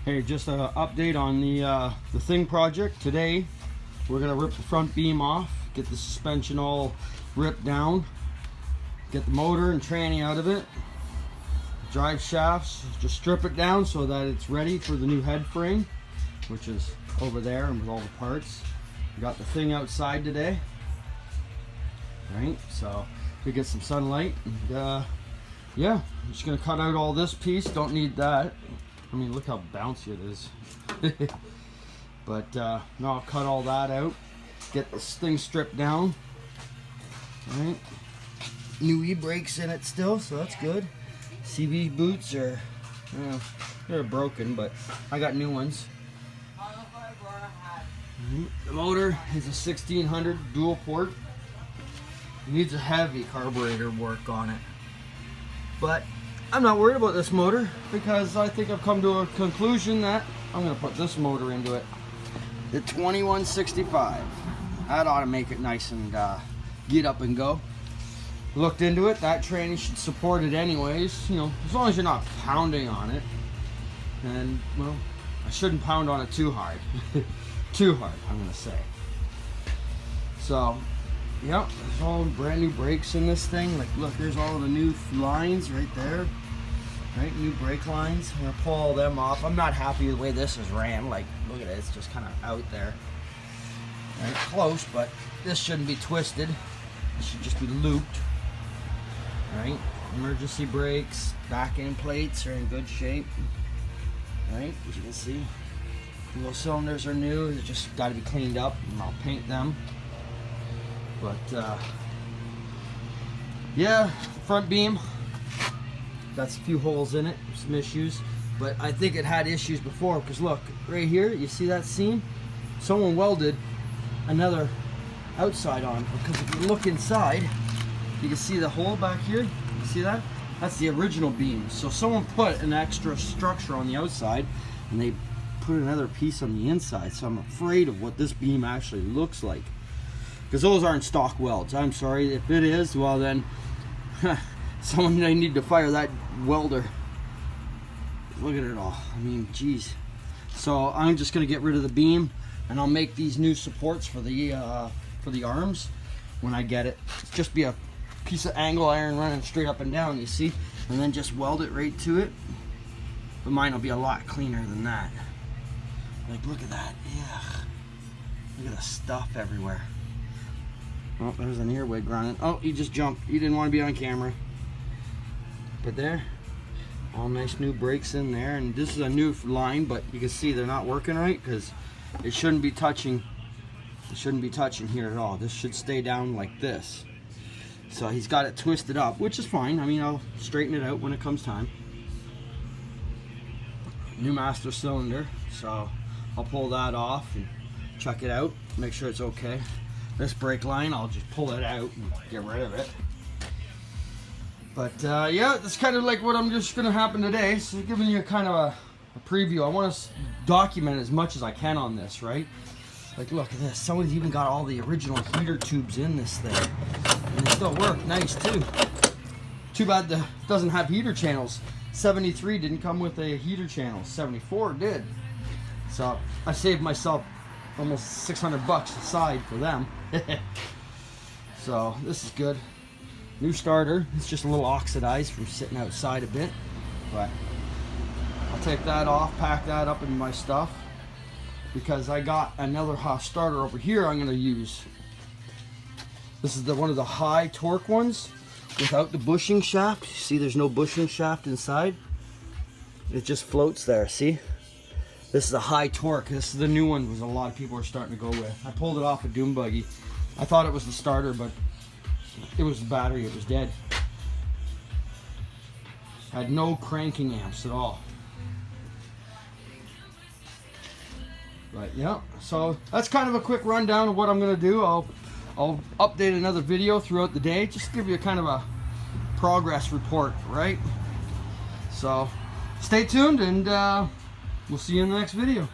Hey, just an update on the Thing project. Today, we're gonna rip the front beam off, get the suspension all ripped down, get the motor and tranny out of it, drive shafts, just strip it down so that it's ready for the new head frame, which is over there and with all the parts. We got the Thing outside today, right? So we get some sunlight, and yeah, I'm just gonna cut out all this piece. Don't need that. I mean, look how bouncy it is. But no, I'll cut all that out, get this thing stripped down. All right, new e-brakes in it still, so that's good. CV boots are, they're broken, but I got new ones. The motor is a 1600 dual port. It needs a heavy carburetor work on it, but I'm not worried about this motor because I think I've come to a conclusion that I'm going to put this motor into it. The 2165. That ought to make it nice and get up and go. Looked into it. That tranny should support it anyways. You know, as long as you're not pounding on it. And, well, I shouldn't pound on it too hard. Too hard, I'm going to say. So, yep, there's all brand new brakes in this thing. Like, look, there's all the new lines right there. Right, new brake lines. I'm gonna pull all them off. I'm not happy with the way this is ran. Like, look at it, it's just kind of out there. Right, close, but this shouldn't be twisted. It should just be looped. Right, emergency brakes, back end plates are in good shape. Right, as you can see, wheel cylinders are new. They just got to be cleaned up, and I'll paint them. But yeah, front beam. That's a few holes in it, some issues, but I think it had issues before because look, right here, you see that seam? Someone welded another outside on, because if you look inside, you can see the hole back here. You see that? That's the original beam. So someone put an extra structure on the outside and they put another piece on the inside. So I'm afraid of what this beam actually looks like, because those aren't stock welds. I'm sorry. If it is, well then someone may need to fire that welder. Look at it all. I mean, geez. So I'm just gonna get rid of the beam, and I'll make these new supports for the arms when I get it. It's just be a piece of angle iron running straight up and down, you see, and then just weld it right to it. But mine will be a lot cleaner than that. Like, look at that. Yeah. Look at the stuff everywhere. Oh, there's an earwig running. Oh, he just jumped. He didn't want to be on camera. But there, all nice new brakes in there, and this is a new line, but you can see they're not working right because it shouldn't be touching. It shouldn't be touching here at all. This should stay down like this. So he's got it twisted up, which is fine. I mean, I'll straighten it out when it comes time. New master cylinder, so I'll pull that off and check it out, make sure it's okay. This brake line, I'll just pull it out and get rid of it. But yeah, that's kind of like what I'm just going to happen today. So giving you kind of a preview. I want to document as much as I can on this, right? Like, look at this. Someone's even got all the original heater tubes in this thing. And they still work nice too. Too bad it doesn't have heater channels. 73 didn't come with a heater channel. 74 did. So I saved myself almost 600 bucks aside for them. So this is good. New starter. It's just a little oxidized from sitting outside a bit, but I'll take that off, pack that up in my stuff, because I got another hot starter over here I'm going to use. This is one of the high torque ones without the bushing shaft. See, there's no bushing shaft inside. It just floats there, see? This is a high torque. This is the new one, was a lot of people are starting to go with. I pulled it off a Doom buggy. I thought it was the starter, but it was the battery. It was dead. Had no cranking amps at all. But yeah, so that's kind of a quick rundown of what I'm going to do. I'll update another video throughout the day, just give you a kind of a progress report, right? So stay tuned, and we'll see you in the next video.